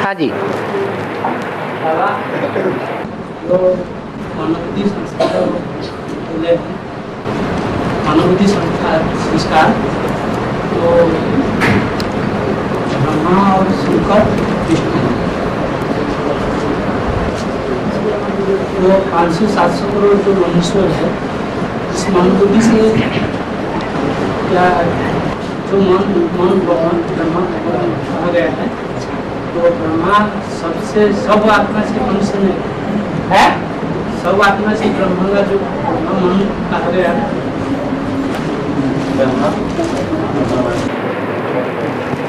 हाँ जी। बाबा जो मानवबुद्धि संस्कार बोले हैं, मानवबुद्धि संस्कार तो ब्रह्मा और शंकर विष्णु तो 500-700 करोड़ जो मनुष्य है, इस मानवबुद्धि से क्या जो मन ब्रह्मा कहा गया है, तो ब्रह्मा सबसे सब आत्मा से मनुष्य में है, सब आत्मा से ब्रह्मा का जो मन कहा गया है।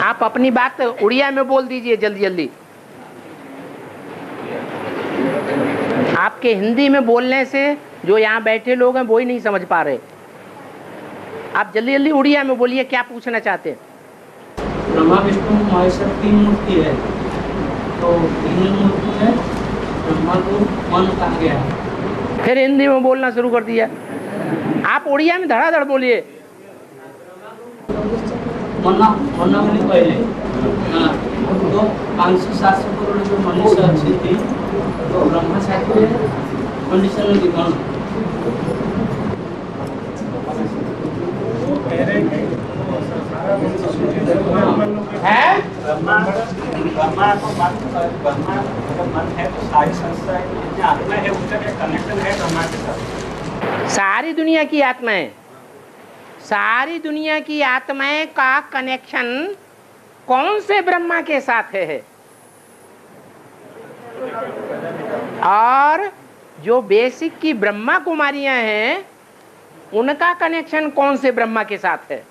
आप अपनी बात उड़िया में बोल दीजिए जल्दी जल्दी। आपके हिंदी में बोलने से जो यहाँ बैठे लोग हैं वो ही नहीं समझ पा रहे। आप जल्दी जल्दी उड़िया में बोलिए, क्या पूछना चाहते हैं। ब्रह्मा विष्णु महेश्वर 3 मूर्ति है, तो 3 मूर्ति है, ब्रह्मा को मन कहा गया है। फिर हिंदी में बोलना शुरू कर दिया। आप उड़िया में धड़ाधड़ बोलिए। मना बोली पहले, हाँ, तो 500-700 करोड़ जो मनुष्य अच्छी थी, तो ब्रह्मा साहित्य कंडीशन में दिखाना है। ब्रह्मा को मन है तो सारी संस्था आत्मा है, उसका क्या कनेक्शन है ब्रह्मा के साथ? सारी दुनिया की आत्माएं, सारी दुनिया की आत्माएं का कनेक्शन कौन से ब्रह्मा के साथ है? और जो बेसिक की ब्रह्मा कुमारियां हैं, उनका कनेक्शन कौन से ब्रह्मा के साथ है?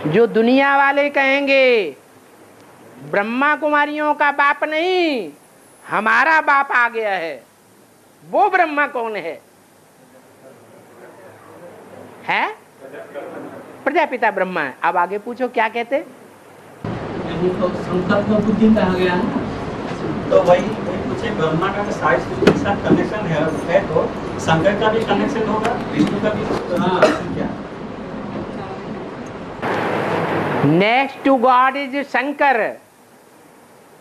जो दुनिया वाले कहेंगे ब्रह्मा कुमारियों का बाप नहीं, हमारा बाप आ गया है, वो ब्रह्मा कौन है? है प्रजापिता ब्रह्मा है। अब आगे पूछो क्या कहते? तो शंकर को बुद्धि कहा गया है। तो वही पूछे, ब्रह्मा का सारी सृष्टि के साथ कनेक्शन है तो शंकर का भी कनेक्शन होगा, विष्णु का भी। हाँ, क्या next to God is Shankar,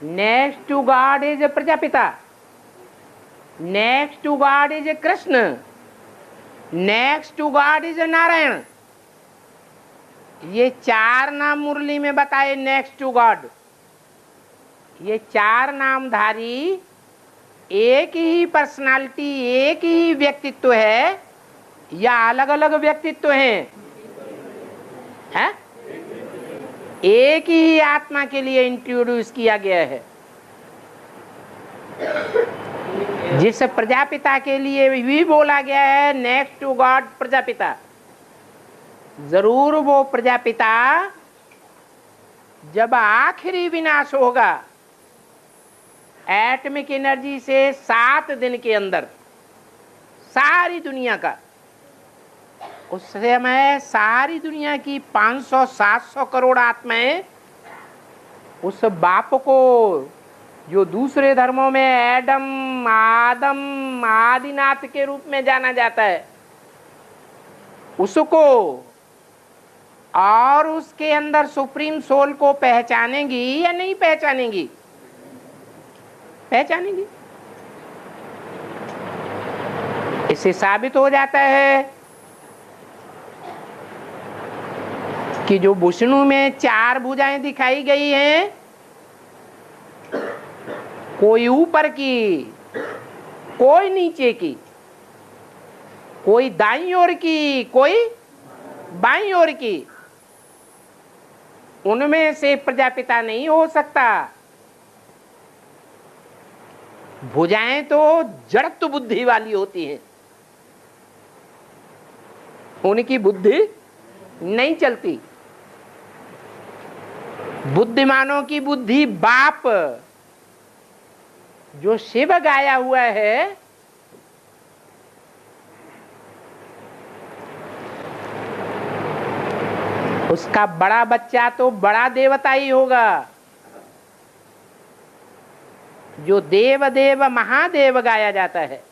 next to God is Prajapita, next to God is Krishna, next to God is Narayan. ये 4 नाम मुरली में बताए नेक्स्ट टू गॉड। ये 4 नामधारी एक ही पर्सनालिटी, एक ही व्यक्तित्व है या अलग अलग व्यक्तित्व हैं? है? एक ही आत्मा के लिए इंट्रोड्यूस किया गया है। जिस प्रजापिता के लिए भी बोला गया है नेक्स्ट टू गॉड प्रजापिता, जरूर वो प्रजापिता जब आखिरी विनाश होगा एटॉमिक एनर्जी से 7 दिन के अंदर सारी दुनिया का, उस समय सारी दुनिया की 500-700 करोड़ आत्माएं उस बाप को, जो दूसरे धर्मों में एडम आदम आदिनाथ के रूप में जाना जाता है, उसको और उसके अंदर सुप्रीम सोल को पहचानेंगी या नहीं पहचानेंगी? पहचानेंगी। इससे साबित हो जाता है कि जो विष्णु में 4 भुजाएं दिखाई गई हैं, कोई ऊपर की, कोई नीचे की, कोई दाईं ओर की, कोई बाईं ओर की, उनमें से प्रजापिता नहीं हो सकता। भुजाएं तो जड़त्व बुद्धि वाली होती हैं, उनकी बुद्धि नहीं चलती। बुद्धिमानों की बुद्धि बाप, जो शिव गाया हुआ है, उसका बड़ा बच्चा तो बड़ा देवता ही होगा। जो देव देव महादेव गाया जाता है,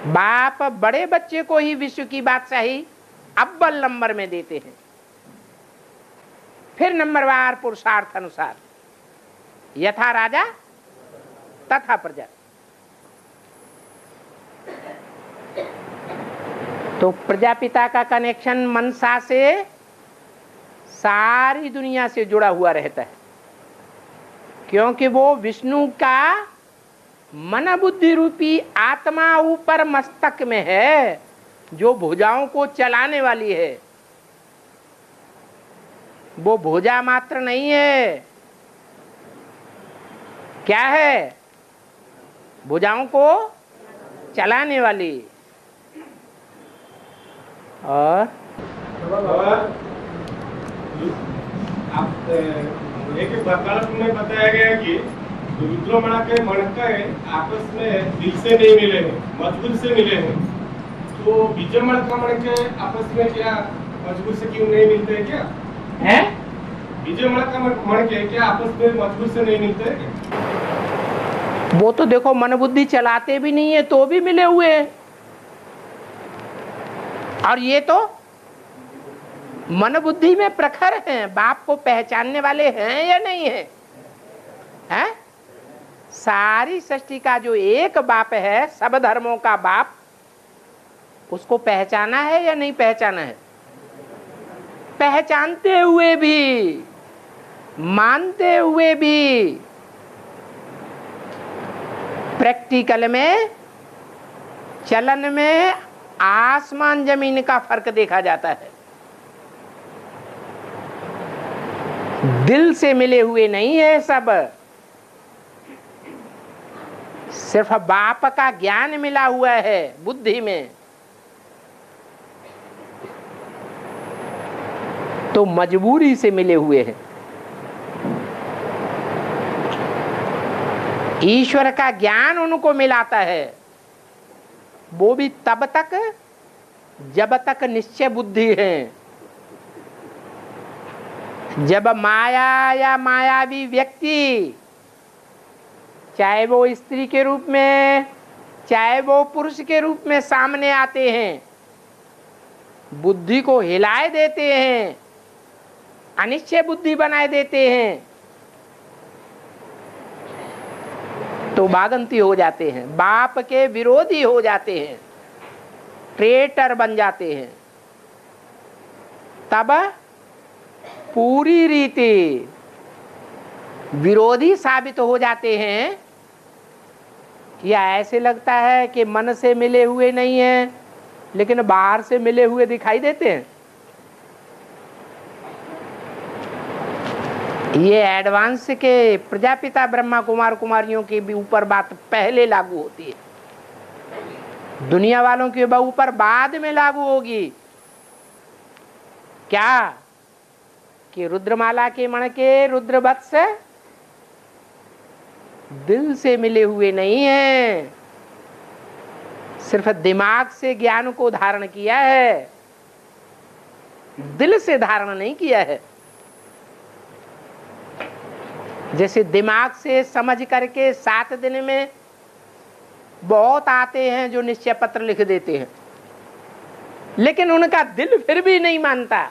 बाप बड़े बच्चे को ही विश्व की बादशाही अव्वल नंबर में देते हैं। फिर नंबरवार पुरुषार्थ अनुसार, यथा राजा तथा प्रजा। तो प्रजापिता का कनेक्शन मनसा से सारी दुनिया से जुड़ा हुआ रहता है, क्योंकि वो विष्णु का मन बुद्धि रूपी आत्मा ऊपर मस्तक में है, जो भुजाओं को चलाने वाली है। वो भुजा मात्र नहीं है, क्या है? भुजाओं को चलाने वाली। और आप एक वार्तालाप में बताया गया कि रुद्रमणा के मणके आपस में दिल से नहीं मिले हैं, मजबूर से मिले हैं। तो विजयमण का मणके आपस में क्या मजबूर से क्यों नहीं मिलते हैं क्या? है विजयमण का मणके क्या आपस में मजबूर से नहीं मिलते हैं क्या? वो तो देखो मन बुद्धि चलाते भी नहीं है तो भी मिले हुए हैं, और ये तो मन बुद्धि में प्रखर हैं, बाप को पहचानने वाले हैं या नहीं है? हैं? सारी सृष्टि का जो एक बाप है, सब धर्मों का बाप, उसको पहचाना है या नहीं पहचाना है? पहचानते हुए भी, मानते हुए भी प्रैक्टिकल में, चलन में आसमान जमीन का फर्क देखा जाता है। दिल से मिले हुए नहीं है सब, सिर्फ बाप का ज्ञान मिला हुआ है बुद्धि में। तो मजबूरी से मिले हुए हैं। ईश्वर का ज्ञान उनको मिलाता है, वो भी तब तक जब तक निश्चय बुद्धि है। जब माया या मायावी व्यक्ति, चाहे वो स्त्री के रूप में चाहे वो पुरुष के रूप में सामने आते हैं, बुद्धि को हिलाए देते हैं, अनिश्चय बुद्धि बनाए देते हैं, तो बागंती हो जाते हैं, बाप के विरोधी हो जाते हैं, ट्रेटर बन जाते हैं। तब पूरी रीति विरोधी साबित हो जाते हैं। या ऐसे लगता है कि मन से मिले हुए नहीं हैं, लेकिन बाहर से मिले हुए दिखाई देते हैं। ये एडवांस के प्रजापिता ब्रह्मा कुमार कुमारियों के भी ऊपर बात पहले लागू होती है, दुनिया वालों के ऊपर बाद में लागू होगी। क्या कि रुद्रमाला के मण के रुद्रवत्स दिल से मिले हुए नहीं है, सिर्फ दिमाग से ज्ञान को धारण किया है, दिल से धारण नहीं किया है। जैसे दिमाग से समझ करके 7 दिन में बहुत आते हैं जो निश्चय पत्र लिख देते हैं, लेकिन उनका दिल फिर भी नहीं मानता।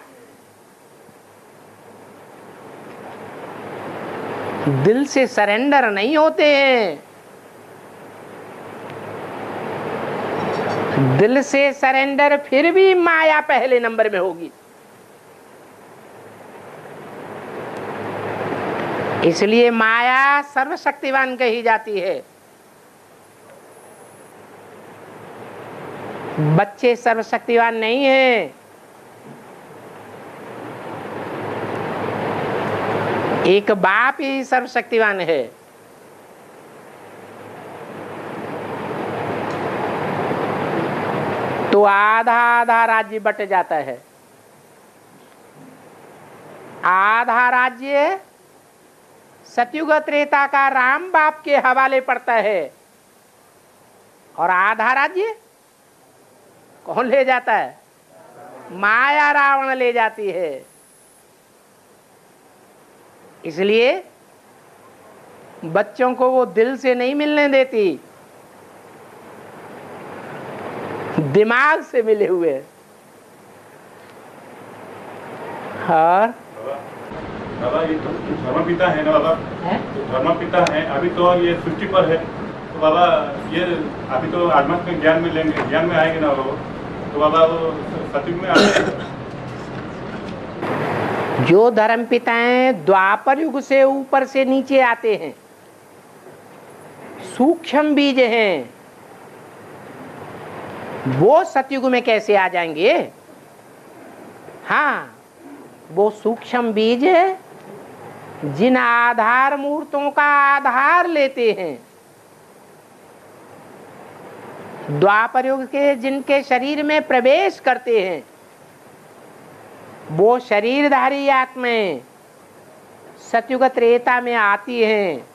दिल से सरेंडर नहीं होते हैं। दिल से सरेंडर फिर भी माया पहले नंबर में होगी। इसलिए माया सर्वशक्तिवान कही जाती है। बच्चे सर्वशक्तिवान नहीं है। एक बाप ही सर्वशक्तिवान है। तो आधा आधा राज्य बट जाता है। आधा राज्य सतयुग त्रेता का राम बाप के हवाले पड़ता है, और आधा राज्य कौन ले जाता है? माया रावण ले जाती है। इसलिए बच्चों को वो दिल से नहीं मिलने देती, दिमाग से मिले हुए। और बाबा ये तो धर्मपिता है ना बाबा, है धर्मपिता है, अभी तो ये सृष्टि पर है, तो बाबा ये अभी तो आध्यात्मिक ज्ञान में लेंगे, ज्ञान में आएंगे ना बाबा, तो बाबा वो सतयुग में आएंगे। जो धर्म पिताएं द्वापर युग से ऊपर से नीचे आते हैं, सूक्ष्म बीज हैं, वो सतयुग में कैसे आ जाएंगे? हाँ, वो सूक्ष्म बीज जिन आधार मूर्तों का आधार लेते हैं, द्वापर युग के जिनके शरीर में प्रवेश करते हैं, वो शरीरधारी आत्माएं सतयुग त्रेता में आती हैं।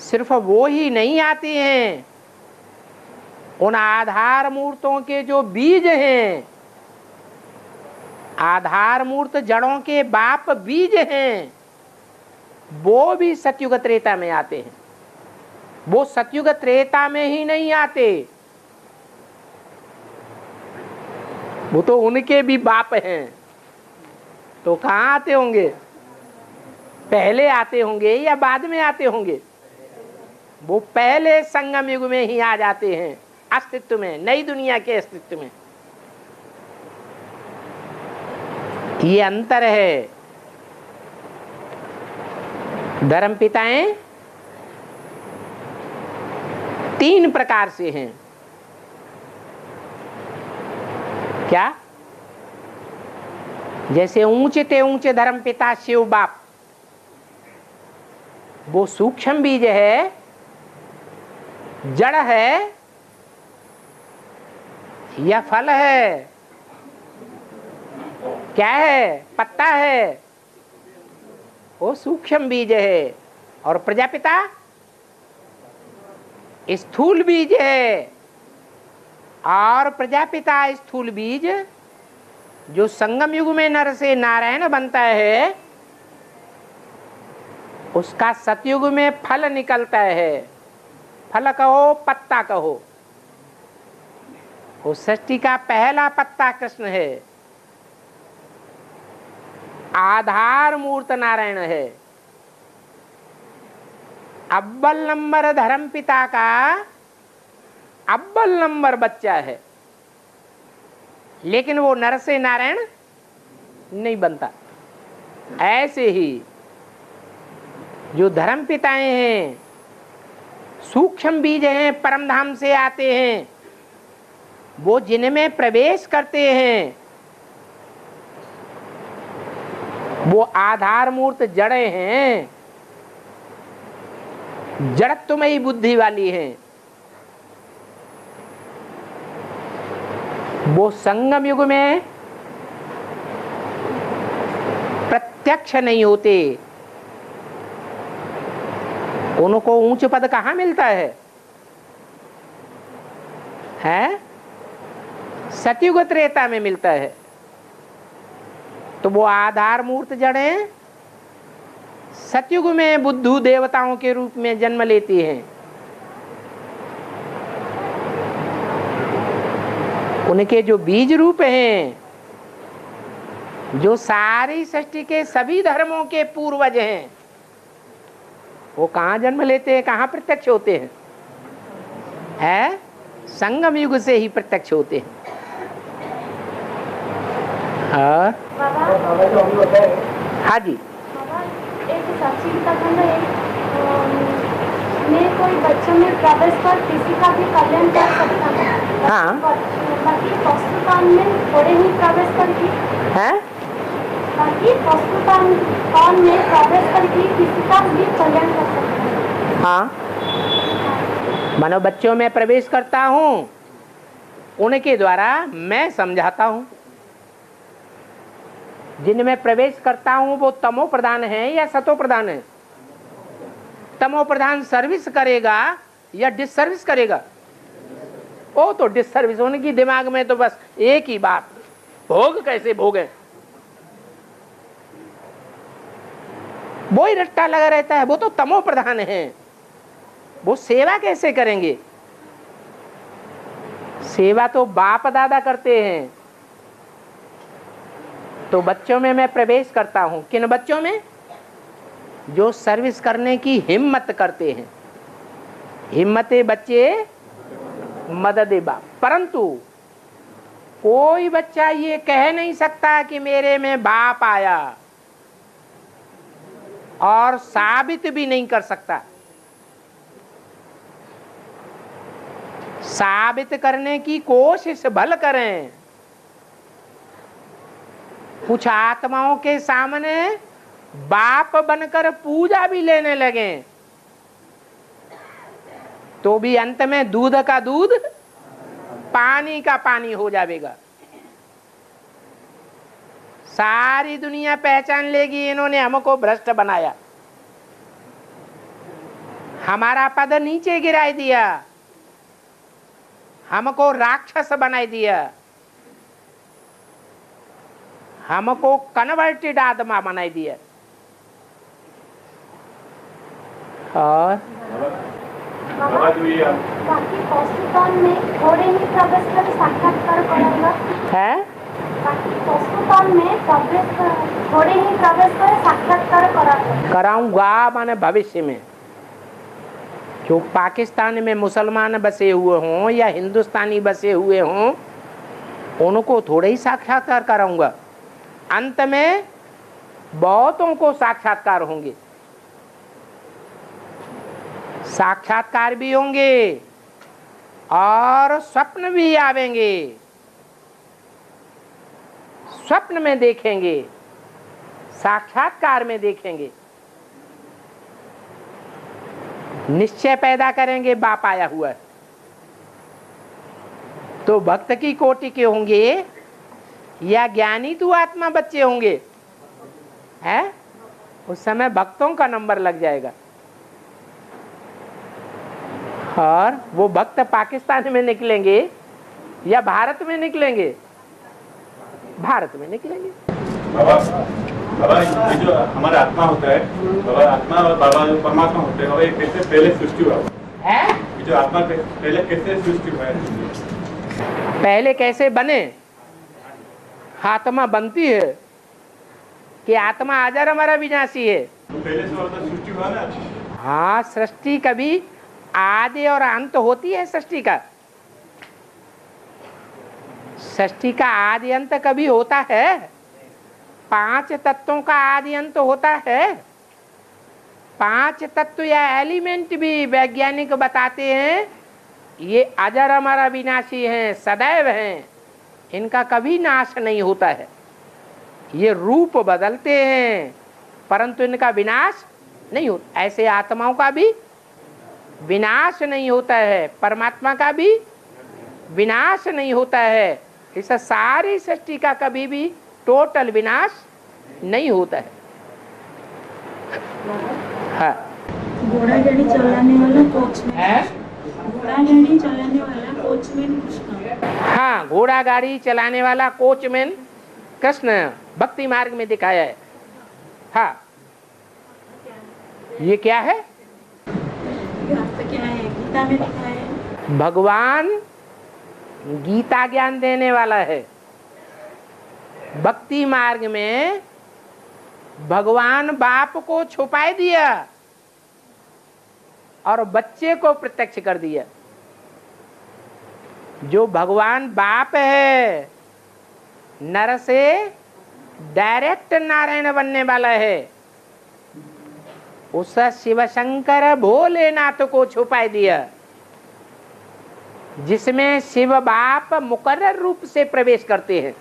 सिर्फ वो ही नहीं आती हैं, उन आधार मूर्तों के जो बीज हैं, आधार मूर्त जड़ों के बाप बीज हैं, वो भी सतयुग त्रेता में आते हैं। वो सतयुग त्रेता में ही नहीं आते, वो तो उनके भी बाप हैं। तो कहाँ आते होंगे? पहले आते होंगे या बाद में आते होंगे? वो पहले संगम युग में ही आ जाते हैं, अस्तित्व में, नई दुनिया के अस्तित्व में। ये अंतर है। धर्म पिताएं 3 प्रकार से हैं। क्या? जैसे ऊंचे ते ऊंचे धर्म पिता शिव बाप, वो सूक्ष्म बीज है, जड़ है या फल है? क्या है? पत्ता है, वो सूक्ष्म बीज है। और प्रजापिता स्थूल बीज है। और प्रजापिता स्थूल बीज जो संगम युग में नर से नारायण बनता है, उसका सतयुग में फल निकलता है। फल कहो, पत्ता कहो। उस सृष्टि का पहला पत्ता कृष्ण है, आधार मूर्त नारायण है। अव्वल नंबर धर्म पिता का अव्वल नंबर बच्चा है, लेकिन वो नर से नारायण नहीं बनता। ऐसे ही जो धर्म पिताएं हैं, सूक्ष्म बीज हैं, परम धाम से आते हैं, वो जिनमें प्रवेश करते हैं, वो आधार मूर्त जड़ें हैं, जड़त्वमयी बुद्धि वाली हैं। वो संगम युग में प्रत्यक्ष नहीं होते। उनको ऊंच पद कहाँ मिलता है? सतयुग त्रेता में मिलता है। तो वो आधार मूर्त जड़ें सतयुग में बुद्धू देवताओं के रूप में जन्म लेती हैं। उनके जो बीज रूप हैं, जो सारी सृष्टि के सभी धर्मों के पूर्वज हैं, वो कहाँ जन्म लेते हैं, कहाँ प्रत्यक्ष होते हैं? संगम युग से ही प्रत्यक्ष होते हैं। हाँ हाँ जी। एक साक्षी कथन है, मैं कोई बच्चों में प्रवेश कर किसी का भी कल्याण कर सकता हूँ। हाँ। बाकी पशुपान में थोड़े ही प्रवेश करके हैं? बाकी पशुपान में प्रवेश करके किसी का भी कल्याण कर सकता हूँ। हाँ, मानो बच्चों में प्रवेश करता हूँ, उनके द्वारा मैं समझाता हूँ। जिनमें प्रवेश करता हूँ वो तमो प्रधान है या सतो प्रधान है? तमो प्रधान सर्विस करेगा या डिसर्विस करेगा? वो तो डिसर्विस। उनकी दिमाग में तो बस एक ही बात, भोग कैसे भोगे, वो ही रट्टा लगा रहता है। वो तो तमो प्रधान है। वो सेवा कैसे करेंगे? सेवा तो बाप दादा करते हैं। तो बच्चों में मैं प्रवेश करता हूं। किन बच्चों में? जो सर्विस करने की हिम्मत करते हैं। हिम्मते बच्चे मददे बाप। परंतु कोई बच्चा ये कह नहीं सकता कि मेरे में बाप आया, और साबित भी नहीं कर सकता। साबित करने की कोशिश भल करें। कुछ आत्माओं के सामने बाप बनकर पूजा भी लेने लगे, तो भी अंत में दूध का दूध पानी का पानी हो जाएगा। सारी दुनिया पहचान लेगी इन्होंने हमको भ्रष्ट बनाया, हमारा पद नीचे गिराई दिया, हमको राक्षस बनाई दिया, हमको कन्वर्टेड आत्मा बनाई दिया। और बाकी पशुपान में घोड़े ही प्रवेश कर साक्षात्कार कराऊंगा है। बाकी पशुपान में घोड़े ही प्रवेश कर साक्षात्कार कराऊंगा माने भविष्य में। जो पाकिस्तान में मुसलमान बसे हुए हों या हिंदुस्तानी बसे हुए हों, उनको थोड़े ही साक्षात्कार कराऊंगा। अंत में बहुतों को साक्षात्कार होंगे, साक्षात्कार भी होंगे और स्वप्न भी आवेंगे। स्वप्न में देखेंगे, साक्षात्कार में देखेंगे, निश्चय पैदा करेंगे बाप आया हुआ है। तो भक्त की कोटि के होंगे या ज्ञानी तू आत्मा बच्चे होंगे, है? उस समय भक्तों का नंबर लग जाएगा। और वो भक्त पाकिस्तान में निकलेंगे या भारत में निकलेंगे? भारत में निकलेंगे। बाबा बाबा, ये जो हमारा आत्मा होता है बाबा, आत्मा और बाबा जो परमात्मा होते हैं बाबा, ये कैसे पहले सृष्टि हुआ है? ये जो आत्मा पहले कैसे सृष्टि हुआ है? पहले कैसे बने? आत्मा बनती है कि आत्मा अजर हमारा विनाशी है। तो पहले से होता सृष्टि हुआ ना। हाँ, सृष्टि कभी आदि और अंत होती है। सृष्टि का आदि अंत कभी होता है? 5 तत्वों का आदि अंत होता है। 5 तत्व या एलिमेंट भी वैज्ञानिक बताते हैं ये अजर अमर विनाशी हैं, सदैव हैं, इनका कभी नाश नहीं होता है। ये रूप बदलते हैं परंतु इनका विनाश नहीं होता। ऐसे आत्माओं का भी विनाश नहीं होता है, परमात्मा का भी विनाश नहीं होता है। इस सारी सृष्टि का कभी भी टोटल विनाश नहीं होता है। हाँ, घोड़ा गाड़ी चलाने वाला कोचमैन है? घोड़ा गाड़ी चलाने वाला कोचमैन कृष्ण। हाँ, घोड़ा गाड़ी चलाने वाला कोचमैन कृष्ण भक्ति मार्ग में दिखाया है। हाँ, ये क्या है? क्या है? गीता में लिखा है। भगवान गीता ज्ञान देने वाला है। भक्ति मार्ग में भगवान बाप को छुपाए दिया और बच्चे को प्रत्यक्ष कर दिया। जो भगवान बाप है, नर से डायरेक्ट नारायण बनने वाला है, उस शिव शंकर भोलेनाथ को छुपाए दिया, जिसमें शिव बाप मुकर्रर रूप से प्रवेश करते हैं।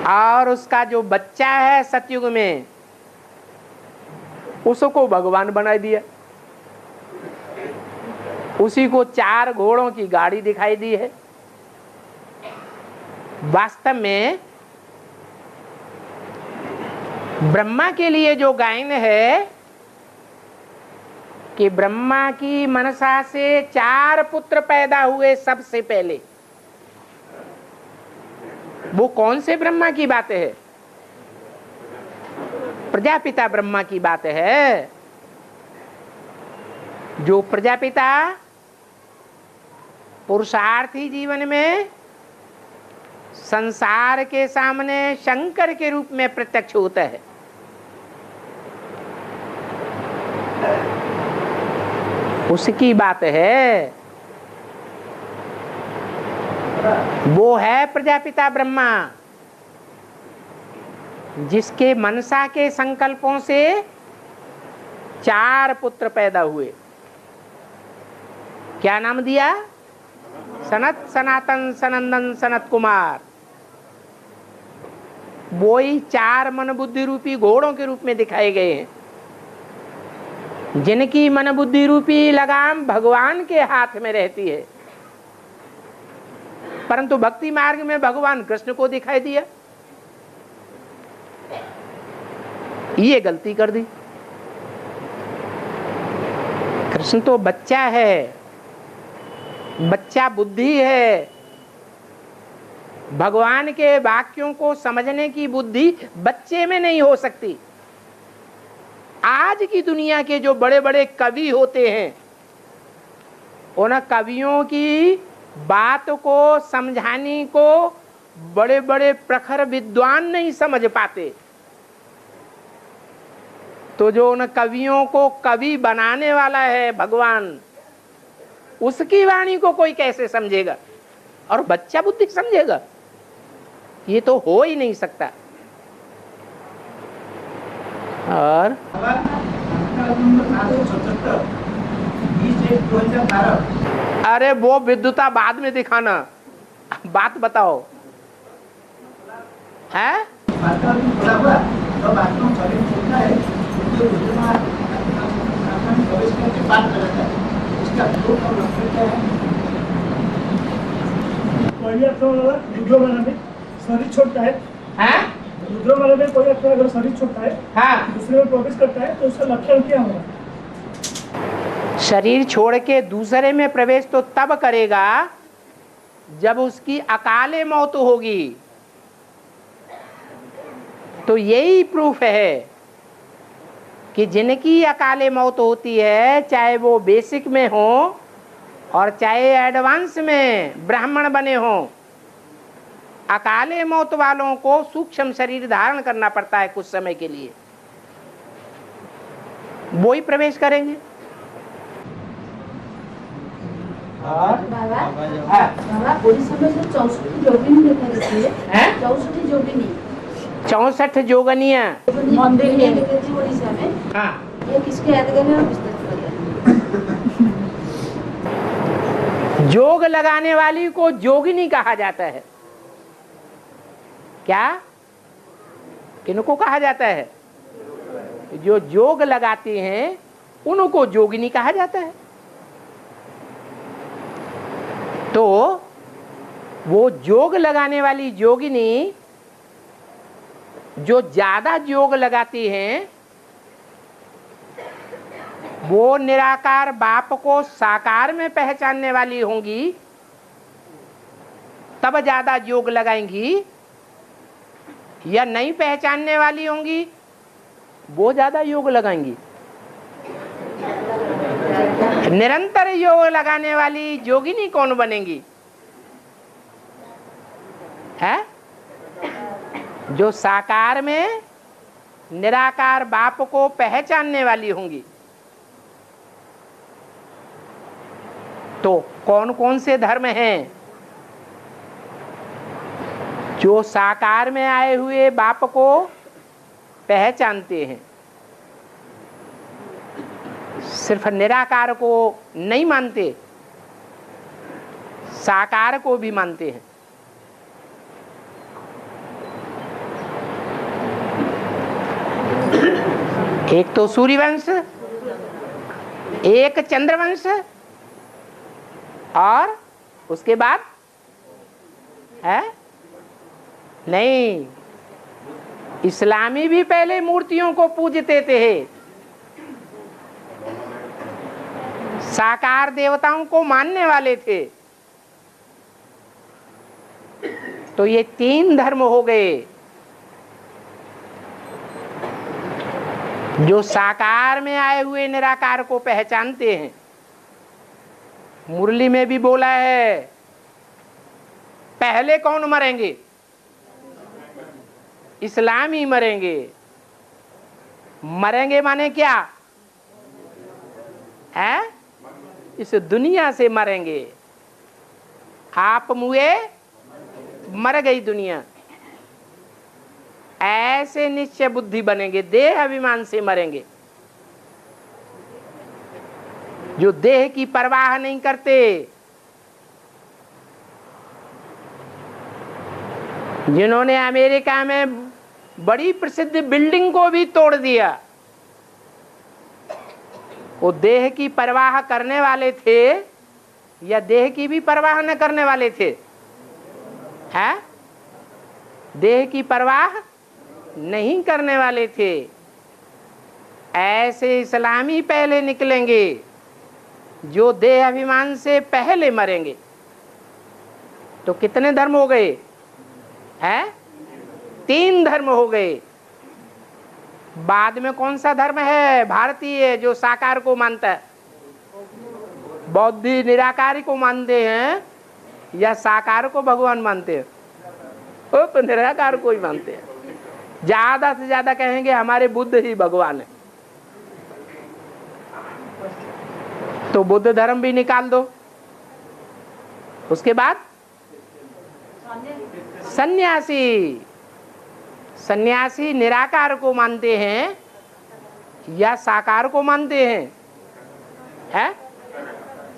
और उसका जो बच्चा है सतयुग में, उसको भगवान बना दिया। उसी को 4 घोड़ों की गाड़ी दिखाई दी है। वास्तव में ब्रह्मा के लिए जो गायन है कि ब्रह्मा की मनसा से 4 पुत्र पैदा हुए सबसे पहले, वो कौन से ब्रह्मा की बात है? प्रजापिता ब्रह्मा की बात है। जो प्रजापिता पुरुषार्थी जीवन में संसार के सामने शंकर के रूप में प्रत्यक्ष होता है। उसकी बात है, वो है प्रजापिता ब्रह्मा, जिसके मनसा के संकल्पों से 4 पुत्र पैदा हुए। क्या नाम दिया? सनत, सनातन, सनंदन, सनत कुमार। वो ही 4 मन बुद्धि रूपी घोड़ों के रूप में दिखाए गए हैं, जिनकी मन बुद्धि रूपी लगाम भगवान के हाथ में रहती है। परंतु भक्ति मार्ग में भगवान कृष्ण को दिखाई दिया, ये गलती कर दी। कृष्ण तो बच्चा है, बच्चा बुद्धि है। भगवान के वाक्यों को समझने की बुद्धि बच्चे में नहीं हो सकती। आज की दुनिया के जो बड़े बड़े कवि होते हैं, उन कवियों की बात को समझाने को बड़े बड़े प्रखर विद्वान नहीं समझ पाते, तो जो उन कवियों को कवि बनाने वाला है भगवान, उसकी वाणी को कोई कैसे समझेगा? और बच्चा बुद्धि समझेगा? ये तो हो ही नहीं सकता। और अरे वो विद्युता बाद में दिखाना, बात बताओ है। शरीर छोड़ता है, रुद्रमाला में कोई व्यक्ति अगर शरीर छोड़ता है, हाँ, दूसरे में प्रवेश करता है, तो उसका लक्षण क्या होगा? शरीर छोड़ के दूसरे में प्रवेश तो तब करेगा जब उसकी अकाले मौत होगी। तो यही प्रूफ है कि जिनकी अकाले मौत होती है, चाहे वो बेसिक में हो और चाहे एडवांस में ब्राह्मण बने हो, अकाले मौत वालों को सूक्ष्म शरीर धारण करना पड़ता है कुछ समय के लिए, वो ही प्रवेश करेंगे। बाबा ओडिशा में जो 64 जोगिनी देखा गई है, 64 जोगिनी, 64 जोगनिया मंदिर में देखी थी ओडिशा में। हाँ, ये किसके यादगार में विस्तार? जोग लगाने वाली को जोगिनी कहा जाता है। क्या? किनको कहा जाता है? जो जोग लगाते हैं उनको जोगिनी कहा जाता है। तो वो जोग लगाने वाली जोगिनी जो ज्यादा जोग लगाती हैं, वो निराकार बाप को साकार में पहचानने वाली होंगी, तब ज्यादा योग लगाएंगी, या नहीं पहचानने वाली होंगी वो ज्यादा योग लगाएंगी। निरंतर योग लगाने वाली जोगिनी कौन बनेंगी? है जो साकार में निराकार बाप को पहचानने वाली होंगी। तो कौन कौन से धर्म हैं जो साकार में आए हुए बाप को पहचानते हैं, सिर्फ निराकार को नहीं मानते, साकार को भी मानते हैं? एक तो सूर्यवंश, एक चंद्रवंश, और उसके बाद है नहीं, इस्लामी भी पहले मूर्तियों को पूजते थे, साकार देवताओं को मानने वाले थे। तो ये 3 धर्म हो गए जो साकार में आए हुए निराकार को पहचानते हैं। मुरली में भी बोला है, पहले कौन मरेंगे? इस्लामी मरेंगे। मरेंगे माने क्या है? इस दुनिया से मरेंगे। आप मुए मर गई दुनिया, ऐसे निश्चय बुद्धि बनेंगे। देह अभिमान से मरेंगे, जो देह की परवाह नहीं करते, जिन्होंने अमेरिका में बड़ी प्रसिद्ध बिल्डिंग को भी तोड़ दिया, वो देह की परवाह करने वाले थे या देह की भी परवाह न करने वाले थे? है? देह की परवाह नहीं करने वाले थे। ऐसे इस्लामी पहले निकलेंगे जो देह अभिमान से पहले मरेंगे। तो कितने धर्म हो गए हैं? 3 धर्म हो गए। बाद में कौन सा धर्म है भारतीय जो साकार को मानता है? बौद्धी निराकारी को मानते हैं या साकार को भगवान मानते हैं? वो तो निराकार को ही मानते हैं। ज्यादा से ज्यादा कहेंगे हमारे बुद्ध ही भगवान है। तो बुद्ध धर्म भी निकाल दो। उसके बाद सन्यासी। सन्यासी निराकार को मानते हैं या साकार को मानते हैं? है?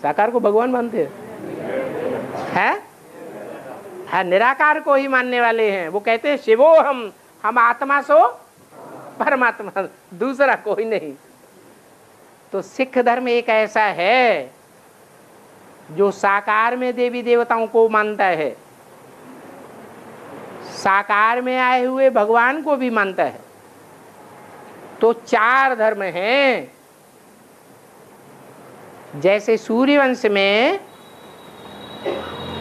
साकार को भगवान मानते हैं? है? निराकार को ही मानने वाले हैं। वो कहते हैं शिवो हम आत्मा सो परमात्मा, दूसरा कोई नहीं। तो सिख धर्म एक ऐसा है जो साकार में देवी देवताओं को मानता है, साकार में आए हुए भगवान को भी मानता है। तो 4 धर्म हैं। जैसे सूर्यवंश में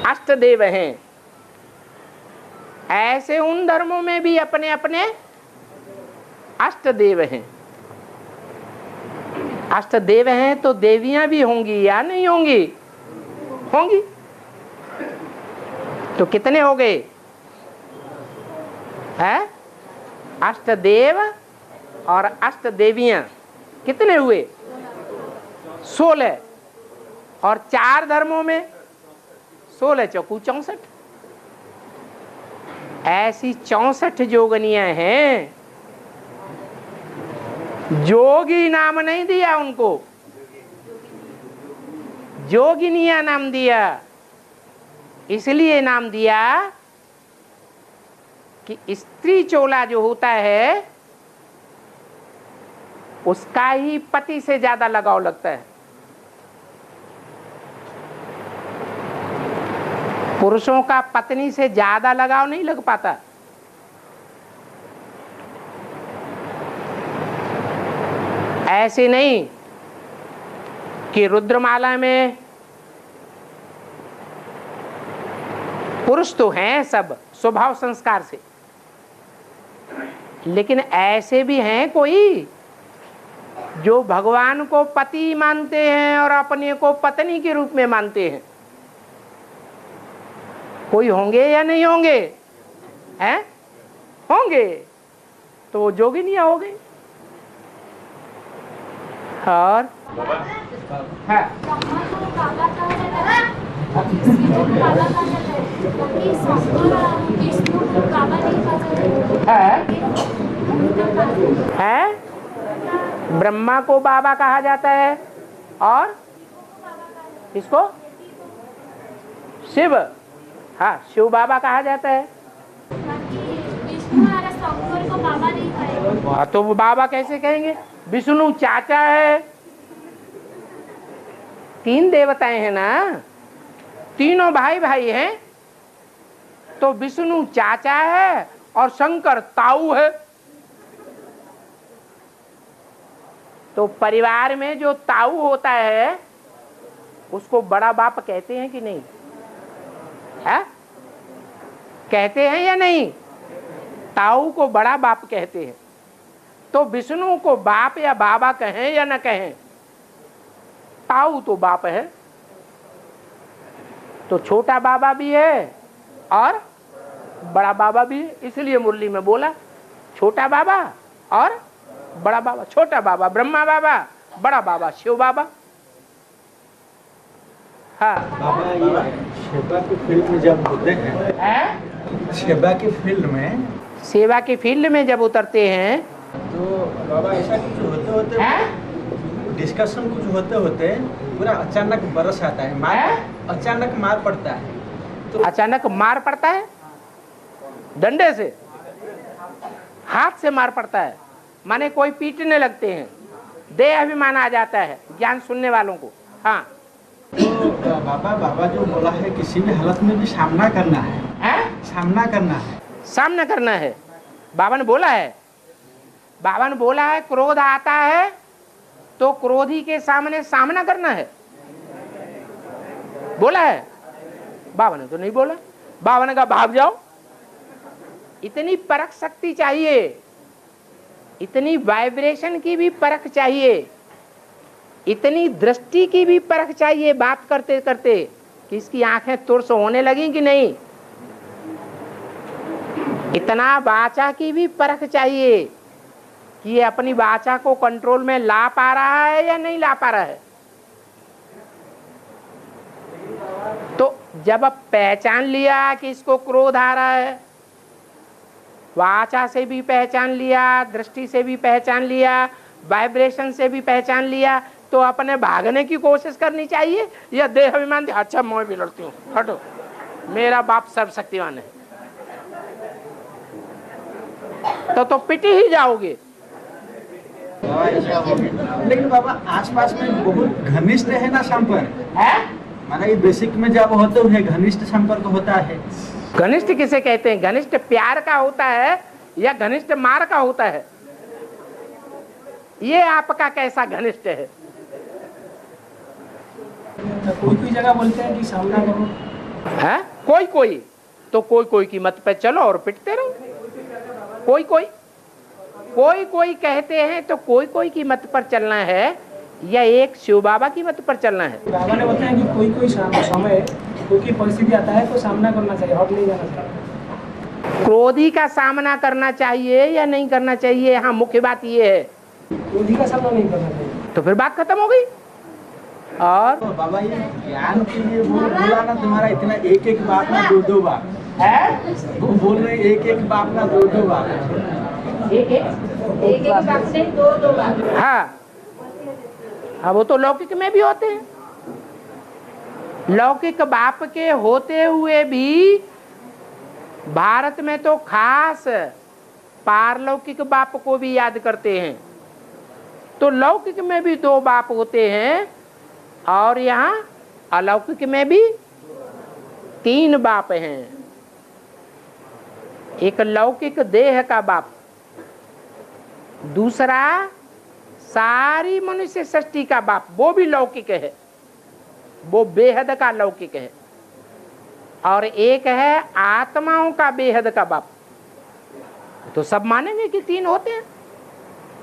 अष्टदेव हैं, ऐसे उन धर्मों में भी अपने अपने अष्टदेव हैं। अष्टदेव हैं तो देवियां भी होंगी या नहीं होंगी? होंगी। तो कितने हो गए हैं? अष्टदेव और अष्टदेवियां कितने हुए? 16। और 4 धर्मों में 16 चौकू 64। ऐसी 64 जोगनियां हैं। जोगी नाम नहीं दिया उनको, जोगिनिया नाम दिया। इसलिए नाम दिया कि स्त्री चोला जो होता है उसका ही पति से ज्यादा लगाव लगता है। पुरुषों का पत्नी से ज्यादा लगाव नहीं लग पाता। ऐसे नहीं कि रुद्रमाला में पुरुष तो हैं सब स्वभाव संस्कार से, लेकिन ऐसे भी हैं कोई जो भगवान को पति मानते हैं और अपने को पत्नी के रूप में मानते हैं। कोई होंगे या नहीं होंगे? हैं? होंगे। तो वो जोगिनियां हो गई। और है ब्रह्मा को बाबा कहा जाता है और इसको शिव, हाँ शिव बाबा कहा जाता है। हाँ तो वो बाबा कैसे कहेंगे? विष्णु चाचा है। 3 देवताएं हैं ना, तीनों भाई भाई हैं। तो विष्णु चाचा है और शंकर ताऊ है। तो परिवार में जो ताऊ होता है उसको बड़ा बाप कहते हैं कि नहीं? है? कहते हैं या नहीं? ताऊ को बड़ा बाप कहते हैं। तो विष्णु को बाप या बाबा कहें या न कहें, ताऊ तो बाप है। तो छोटा बाबा भी है और बड़ा बाबा भी है। इसलिए मुरली में बोला छोटा बाबा और बड़ा बाबा। छोटा बाबा ब्रह्मा बाबा, बड़ा बाबा शिव बाबा। हाँ बाबा ये सेवा की फील्ड में जब होते हैं, सेवा की फील्ड में, सेवा की फील्ड में जब उतरते हैं तो बाबा ऐसा कुछ होते होते डिस्कशन कुछ होते होते पूरा अचानक बरस आता है, मार अचानक मार पड़ता है। तो अचानक मार पड़ता है, डंडे से, हाथ से मार पड़ता है, माने कोई पीटने लगते हैं, देह अभिमान आ जाता है ज्ञान सुनने वालों को। हाँ तो बाबा जो बोला है किसी भी हालत में भी सामना करना है, सामना करना है, सामना करना है। बाबा ने बोला है, बाबा ने बोला है क्रोध आता है तो क्रोधी के सामने सामना करना है, बोला है? बाबा ने तो नहीं बोला। बाबा ने कहा भाग जाओ। इतनी परख शक्ति चाहिए, इतनी वाइब्रेशन की भी परख चाहिए, इतनी दृष्टि की भी परख चाहिए बात करते करते कि इसकी आंखें तुर्स होने लगी कि नहीं। इतना वाचा की भी परख चाहिए कि ये अपनी वाचा को कंट्रोल में ला पा रहा है या नहीं ला पा रहा है। तो जब अब पहचान लिया कि इसको क्रोध आ रहा है, वाचा से भी पहचान लिया, दृष्टि से भी पहचान लिया, वाइब्रेशन से भी पहचान लिया, तो अपने भागने की कोशिश करनी चाहिए या देह अभिमान। अच्छा मैं भी लड़ती हूँ, हटो, मेरा बाप सर्वशक्तिमान है, तो पिटी ही जाओगे। लेकिन बाबा आसपास में बहुत घनिष्ठ है ना संपर्क है, माना ये बेसिक में जब होते हुए घनिष्ठ संपर्क होता है। घनिष्ठ किसे कहते हैं? घनिष्ठ प्यार का होता है या घनिष्ठ मार का होता है? ये आपका कैसा घनिष्ठ है? कोई जगह बोलते हैं कि सामना करो, है कोई कोई तो कोई की मत पे चलो और पिटते रहो। कोई कहते हैं तो कोई की मत पर चलना है या एक शिव बाबा की मत पर चलना है? बाबा ने बताया कि कोई समय कोई परिस्थिति आता है तो सामना करना चाहिए, हट नहीं जाना चाहिए। क्रोधी का सामना करना चाहिए या नहीं करना चाहिए? हाँ मुख्य बात ये है, क्रोधी का सामना नहीं करना चाहिए। तो फिर बात खत्म हो गई। और तो बाबा ये ज्ञान के लिए वो बोला ना तुम्हारा इतना एक बाप ना दो बाप है, वो बोल रहे एक बाप ना दो बाप, एक बाप से दो बाप। हाँ हाँ वो तो लौकिक में भी होते हैं। लौकिक बाप के होते हुए भी भारत में तो खास पारलौकिक बाप को भी याद करते हैं। तो लौकिक में भी 2 बाप होते हैं और यहाँ अलौकिक में भी 3 बाप हैं। एक लौकिक देह का बाप, दूसरा सारी मनुष्य सृष्टि का बाप, वो भी लौकिक है, वो बेहद का लौकिक है। और एक है आत्माओं का बेहद का बाप। तो सब मानेंगे कि 3 होते हैं।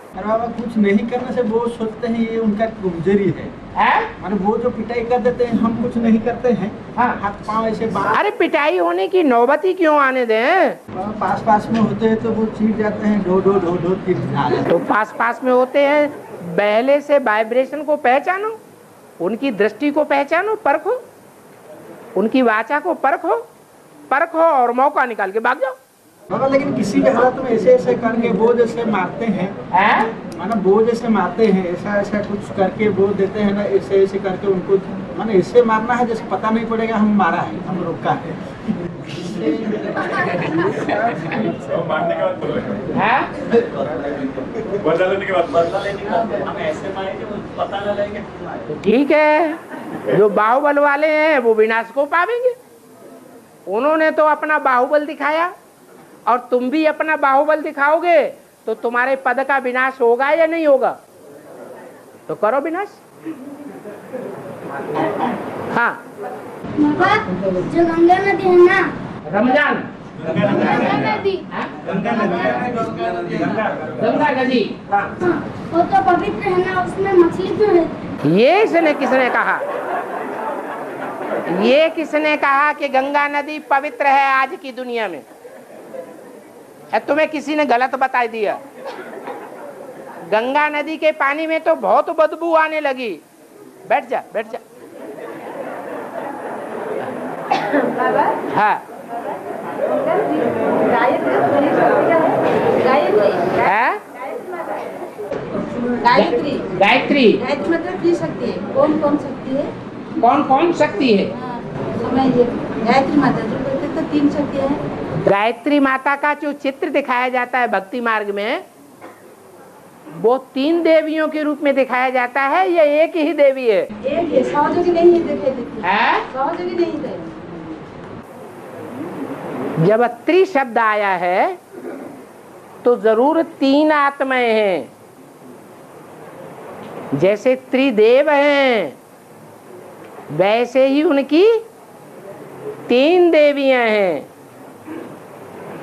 अरे बाबा कुछ नहीं करने से वो सोचते हैं ये उनका कमजोरी है, माने वो जो पिटाई कर देते हैं, हम कुछ नहीं करते हैं। हाँ हाथ पाँव ऐसे बाहर। अरे पिटाई होने की नौबत ही क्यों आने दें? पास में होते हैं तो वो चीर जाते हैं, ढो तो पास में होते हैं। पहले से वाइब्रेशन को पहचानो, उनकी दृष्टि को पहचानो, परखो, उनकी वाचा को परखो और मौका निकाल के भाग जाओ। बाबा लेकिन किसी भी हालत में ऐसे करके वो जैसे मारते हैं, माना वो जैसे मारते हैं, ऐसा कुछ करके वो देते हैं ना, ऐसे करके उनको माने ऐसे मारना है जैसे पता नहीं पड़ेगा हम मारा है, हम रोका है। मारने के बाद बदला लेने के बाद हम ऐसे मारेंगे पता न लगेगा। ठीक है, जो बाहुबल वाले हैं वो विनाश को पावेंगे। उन्होंने तो अपना बाहुबल दिखाया और तुम भी अपना बाहुबल दिखाओगे तो तुम्हारे पद का विनाश होगा या नहीं होगा? तो करो विनाश। हाँ जो गंगा नदी है ना, रमजान गंगा नदी, गंगा नदी, वो तो पवित्र है ना, उसमें मछली क्यों है? ये किसने कहा? ये किसने कहा कि गंगा नदी पवित्र है आज की दुनिया में? तुम्हें किसी ने गलत बता दिया। गंगा नदी के पानी में तो बहुत बदबू आने लगी। बैठ जा, बैठ जा। हाँ, गायत्री गायत्री गायत्री मतलब की शक्ति है। कौन कौन शक्ति है? कौन कौन शक्ति है? समझिए, गायत्री माता जो कहते तो 3 शक्तियाँ हैं। गायत्री माता का जो चित्र दिखाया जाता है भक्ति मार्ग में, वो 3 देवियों के रूप में दिखाया जाता है या एक ही देवी है? एक है, सहयोगी नहीं है, दिखाई देती है, सहयोगी नहीं है। जब त्रि शब्द आया है तो जरूर 3 आत्माएं हैं। जैसे त्रिदेव हैं वैसे ही उनकी 3 देवियां हैं।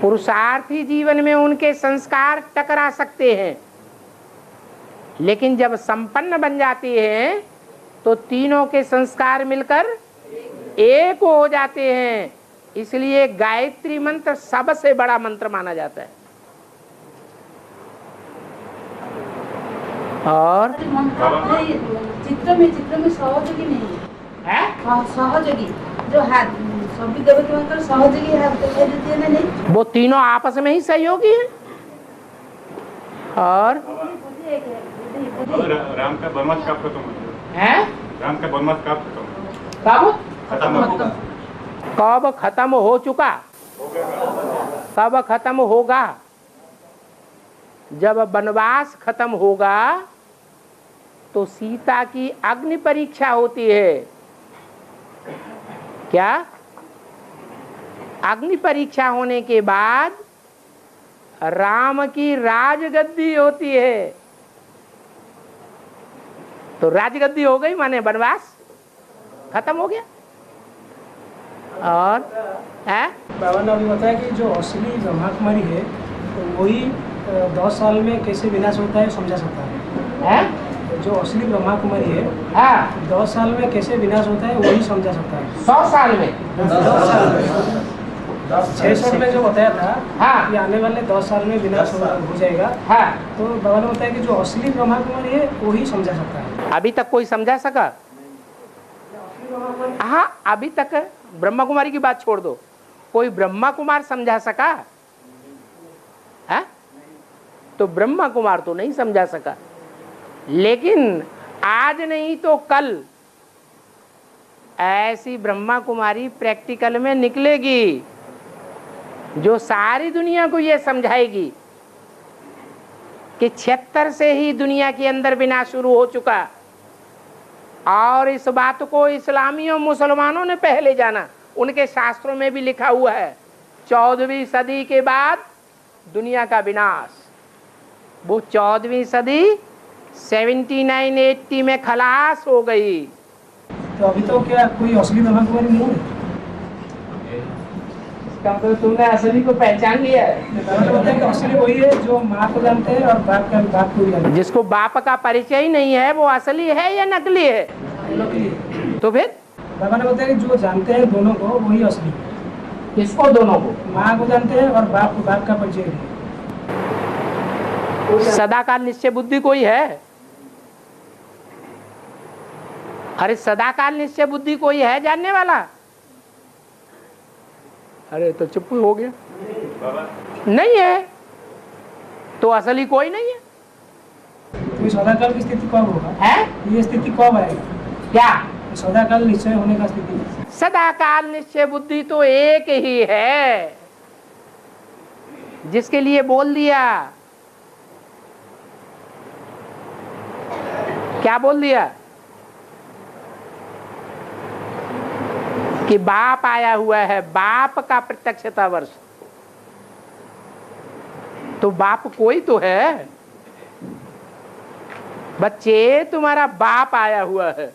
पुरुषार्थी जीवन में उनके संस्कार टकरा सकते हैं, लेकिन जब संपन्न बन जाती हैं तो तीनों के संस्कार मिलकर एक हो जाते हैं। इसलिए गायत्री मंत्र सबसे बड़ा मंत्र माना जाता है। और चित्र में सहयोगी नहीं है, सहयोगी जो हाथ सभी देवताओं का सहयोगी हाथ दिखाई देती है ना? नहीं, वो तीनों आपस में ही सहयोगी हैं। और राम का वनवास कब खत्म होता है? राम का वनवास कब कब खत्म? कब खत्म हो चुका? कब खत्म होगा? जब वनवास खत्म होगा तो सीता की अग्नि परीक्षा होती है। क्या? अग्नि परीक्षा होने के बाद राम की राजगद्दी होती है। तो राजगद्दी हो गई माने वनवास खत्म हो गया। और बाबा ने अभी बताया कि जो असली ब्रह्मा कुमारी है तो वही 10 साल में कैसे विनाश होता है समझा सकता है। जो असली ब्रह्मा कुमारी है 10 साल में कैसे विनाश होता है वही समझा सकता है। 100 साल में 10 साल में 600 में जो बताया था कि आने वाले 10 साल में विनाश हो जाएगा। तो बाबा ने बताया कि जो असली ब्रह्मा कुमारी है वही समझा सकता है। अभी तक कोई समझा सका? हाँ, अभी तक ब्रह्मा कुमारी की बात छोड़ दो, कोई ब्रह्मा कुमार समझा सका है? तो ब्रह्मा कुमार तो नहीं समझा सका, लेकिन आज नहीं तो कल ऐसी ब्रह्मा कुमारी प्रैक्टिकल में निकलेगी जो सारी दुनिया को यह समझाएगी कि 76 से ही दुनिया के अंदर विनाश शुरू हो चुका। और इस बात को इस्लामी और मुसलमानों ने पहले जाना। उनके शास्त्रों में भी लिखा हुआ है 14वीं सदी के बाद दुनिया का विनाश। वो 14वीं सदी 79-80 में खलास हो गई। तो अभी तो क्या कोई असली ब्रह्मा कुमारी नहीं है? तो तुमने असली को पहचान लिया है। असली वही है जो माँ को जानते हैं और बाप को जानते हैं। जिसको बाप का परिचय ही नहीं है वो असली है या नकली है? नकली। तो फिर बाबा ने बताया कि जो जानते हैं दोनों को वही असली। किसको? दोनों को। माँ को जानते हैं और बाप का परिचय नहीं। सदाकाल निश्चय बुद्धि कोई है? अरे सदाकाल निश्चय बुद्धि कोई है जानने वाला? अरे तो चुप हो गया। नहीं है तो असली कोई नहीं है। तो सदाकाल की स्थिति कब होगा? है ये स्थिति कब आएगी? क्या सदाकाल निश्चय होने का स्थिति? सदाकाल निश्चय बुद्धि तो एक ही है, जिसके लिए बोल दिया। क्या बोल दिया? कि बाप आया हुआ है, बाप का प्रत्यक्षता वर्ष। तो बाप कोई तो है बच्चे, तुम्हारा बाप आया हुआ है।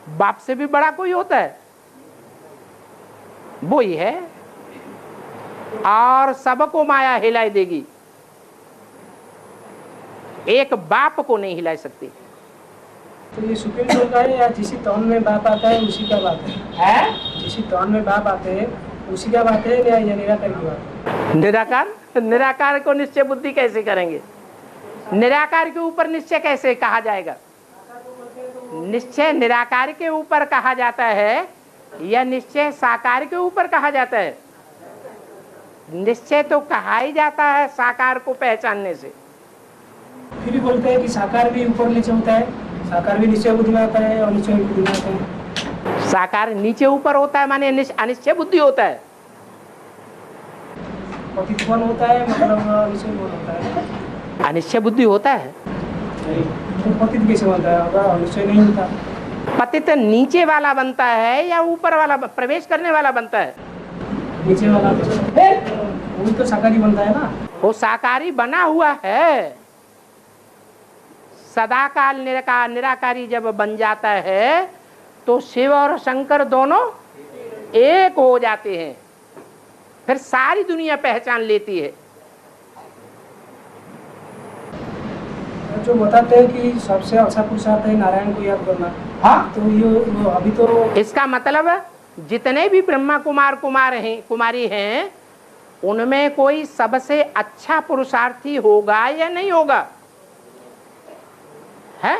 बाप से भी बड़ा कोई होता है? वो ही है। और सबको माया हिलाई देगी, एक बाप को नहीं हिला सकती। तो ये सुप्रीम कोर्ट का है या जिस तौन में बाप आता है उसी का बात है? जिस तौन में बाप आते हैं उसी का बात है या निराकार की बात है? निराकार को निश्चय बुद्धि कैसे करेंगे? निराकार के ऊपर निश्चय कैसे कहा जाएगा? निश्चय निराकार के ऊपर कहा जाता है या निश्चय साकार के ऊपर कहा जाता है? निश्चय तो कहा ही जाता है साकार को पहचानने से। फिर भी बोलते हैं कि साकार भी ऊपर नीचे होता है, साकार भी निश्चय बुद्धि में आता है और निश्चय बुद्धि में आता है। साकार नीचे ऊपर होता है माने अनिश्चय बुद्धि होता है। पतितवन होता है मतलब निश्चय होता है, अनिश्चय बुद्धि होता है। तो पतित कैसे बनता है? अगर निश्चय नहीं होता, पतित नीचे वाला बनता है या ऊपर वाला प्रवेश करने वाला बनता है? नीचे वाला वो तो साकारी बनता है ना। वो साकारी बना हुआ है। सदाकाल निराकारी जब बन जाता है तो शिव और शंकर दोनों एक हो जाते हैं, फिर सारी दुनिया पहचान लेती है। जो बताते हैं कि सबसे अच्छा पुरुषार्थ है नारायण को याद करना। हाँ, तो ये अभी तो इसका मतलब जितने भी ब्रह्मा कुमारी हैं उनमें कोई सबसे अच्छा पुरुषार्थी होगा या नहीं होगा? है,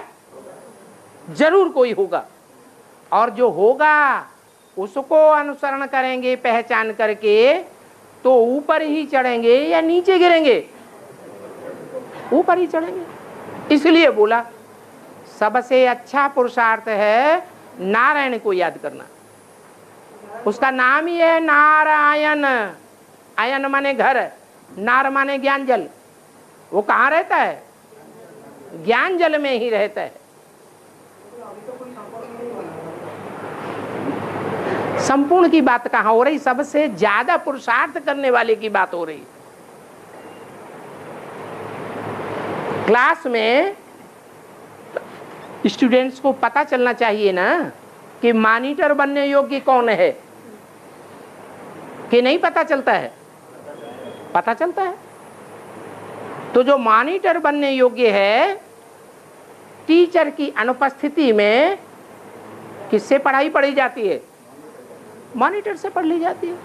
जरूर कोई होगा। और जो होगा उसको अनुसरण करेंगे पहचान करके तो ऊपर ही चढ़ेंगे या नीचे गिरेंगे? ऊपर ही चढ़ेंगे। इसलिए बोला सबसे अच्छा पुरुषार्थ है नारायण को याद करना। उसका नाम ही है नारायण। आयन माने घर, नार माने ज्ञान जल। वो कहाँ रहता है? ज्ञान जल में ही रहता है। संपूर्ण की बात कहाँ हो रही? सबसे ज्यादा पुरुषार्थ करने वाले की बात हो रही। क्लास में स्टूडेंट्स को पता चलना चाहिए ना कि मॉनिटर बनने योग्य कौन है, कि नहीं पता चलता है? पता चलता है। तो जो मॉनिटर बनने योग्य है, टीचर की अनुपस्थिति में किससे पढ़ाई पढ़ी जाती है? मॉनिटर से पढ़ ली जाती है।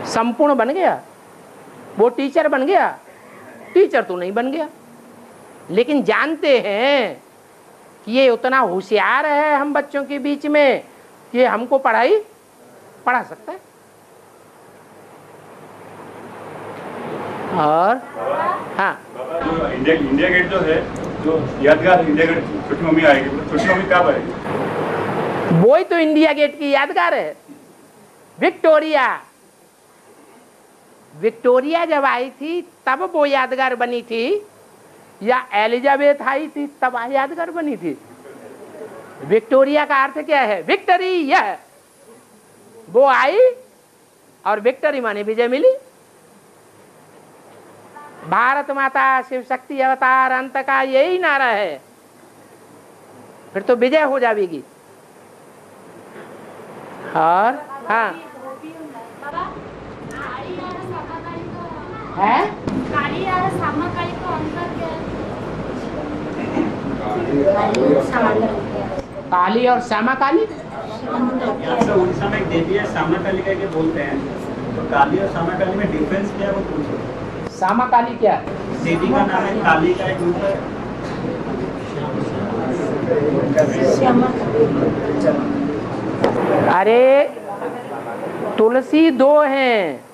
संपूर्ण बन गया, वो टीचर बन गया। टीचर तो नहीं बन गया, लेकिन जानते हैं कि ये उतना होशियार है हम बच्चों के बीच में कि हमको पढ़ा सकता है। और हाँ, जो इंडिया गेट जो है, जो यादगार इंडिया गेट छोटी मम्मी आएगी, छोटी मम्मी कब आएगी? वो ही तो इंडिया गेट की यादगार है। विक्टोरिया जब आई थी तब वो यादगार बनी थी, या एलिजाबेथ आई थी तब यादगार बनी थी? विक्टोरिया का अर्थ क्या है? विक्टरी। यह वो आई और विक्टरी माने विजय मिली। भारत माता शिव शक्ति अवतार अंत का यही नारा है, फिर तो विजय हो जाएगी। और हाँ है काली और श्यामा काली। उड़ीसा में एक देवी है श्यामा काली का के बोलते हैं, तो काली और श्यामा काली में डिफरेंस क्या है वो पूछो। श्यामा काली क्या? देवी का नाम है, काली का एक रूप है। अरे तुलसी दो हैं,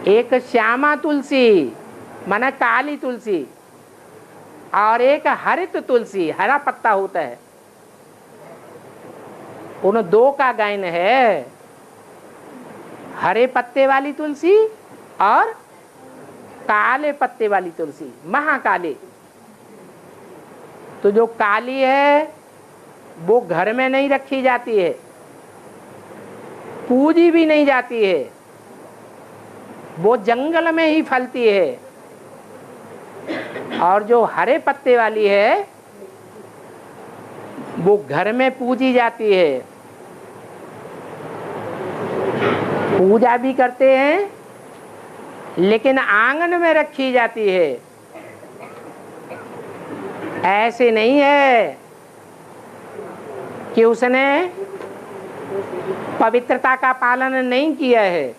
एक श्यामा तुलसी माना काली तुलसी, और एक हरित तुलसी, हरा पत्ता होता है। उन दो का गायन है, हरे पत्ते वाली तुलसी और काले पत्ते वाली तुलसी, महाकाली। तो जो काली है वो घर में नहीं रखी जाती है, पूजी भी नहीं जाती है, वो जंगल में ही फलती है। और जो हरे पत्ते वाली है वो घर में पूजी जाती है, पूजा भी करते हैं, लेकिन आंगन में रखी जाती है। ऐसे नहीं है कि उसने पवित्रता का पालन नहीं किया है।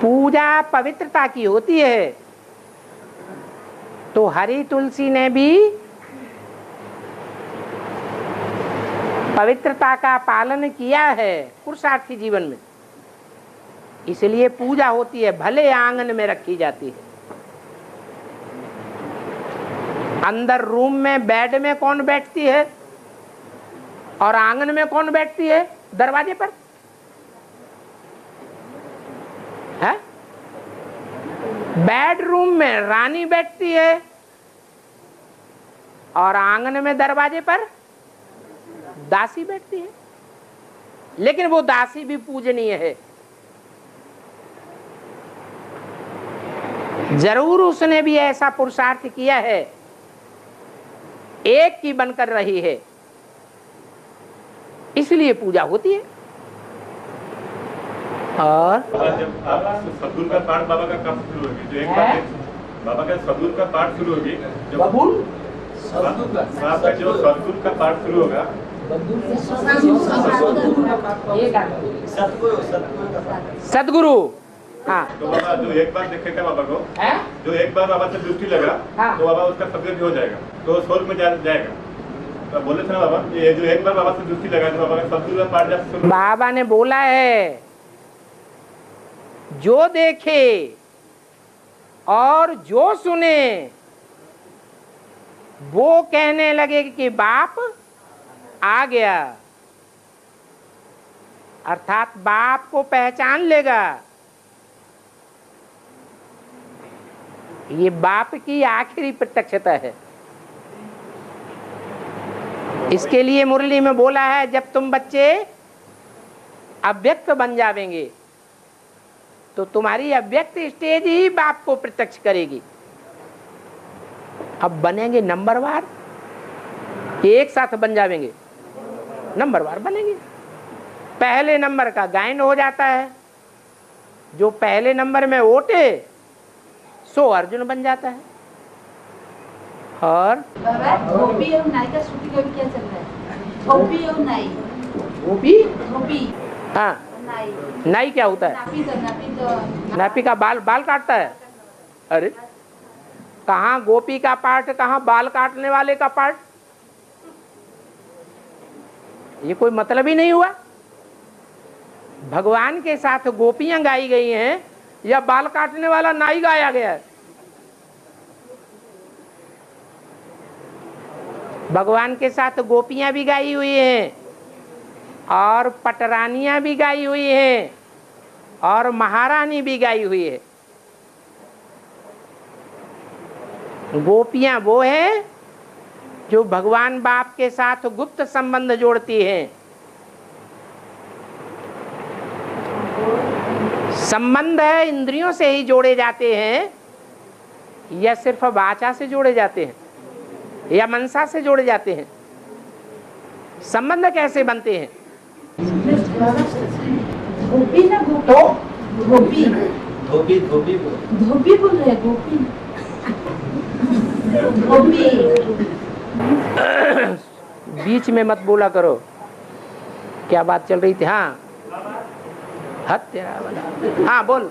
पूजा पवित्रता की होती है, तो हरि तुलसी ने भी पवित्रता का पालन किया है पुरुषार्थी जीवन में, इसलिए पूजा होती है, भले आंगन में रखी जाती है। अंदर रूम में बेड में कौन बैठती है और आंगन में कौन बैठती है? दरवाजे पर है। बेडरूम में रानी बैठती है और आंगन में दरवाजे पर दासी बैठती है, लेकिन वो दासी भी पूजनीय है। जरूर उसने भी ऐसा पुरुषार्थ किया है, एक की बनकर रही है, इसलिए पूजा होती है। और जब आप सदगुरु का पाठ बाबा का कब शुरू होगी? जो एक बार बाबा का सदगुरु का पाठ शुरू होगी, जब आपका जो सदगुरु का पाठ शुरू होगा, सदगुरु, हाँ, तो बाबा जो एक बार देखे थे बाबा को, जो एक बार बाबा से दृष्टि लगा, तो बाबा उसका सदगुरु भी हो जाएगा, तो स्वर्ग में जाएगा। तो बोले थे ना बाबा, ये जो एक बार बाबा से दृष्टि लगा, तो बाबा का सदगुरु का पाठ जब बाबा ने बोला है, जो देखे और जो सुने वो कहने लगे कि बाप आ गया, अर्थात बाप को पहचान लेगा। ये बाप की आखिरी प्रत्यक्षता है। इसके लिए मुरली में बोला है, जब तुम बच्चे अव्यक्त बन जावेंगे तो तुम्हारी अव्यक्त स्टेज ही बाप को प्रत्यक्ष करेगी। अब बनेंगे नंबरवार, एक साथ बन जावेंगे, नंबरवार बनेंगे। पहले नंबर का गायन हो जाता है, जो पहले नंबर में ओटे सो अर्जुन बन जाता है। और गोपी और नाई का शूटिंग अभी क्या चल रहा है? गोपी और नाई, गोपी हाँ, नाई क्या होता है? नापी का बाल काटता है। अरे कहाँ गोपी का पार्ट, कहाँ बाल काटने वाले का पार्ट? ये कोई मतलब ही नहीं हुआ। भगवान के साथ गोपियां गाई गई हैं या बाल काटने वाला नाई गाया गया है? भगवान के साथ गोपियां भी गाई हुई हैं और पटरानियां भी गाई हुई हैं और महारानी भी गाई हुई है। गोपियां वो है जो भगवान बाप के साथ गुप्त संबंध जोड़ती हैं। संबंध है इंद्रियों से ही जोड़े जाते हैं या सिर्फ वाचा से जोड़े जाते हैं या मनसा से जोड़े जाते हैं? संबंध कैसे बनते हैं? गोपी ना गोपी, गोपी धोबी बोल रहे, गोपी गोपी। बीच में मत बोला करो, क्या बात चल रही थी? हाँ, हद तेरा वाला। हाँ बोल,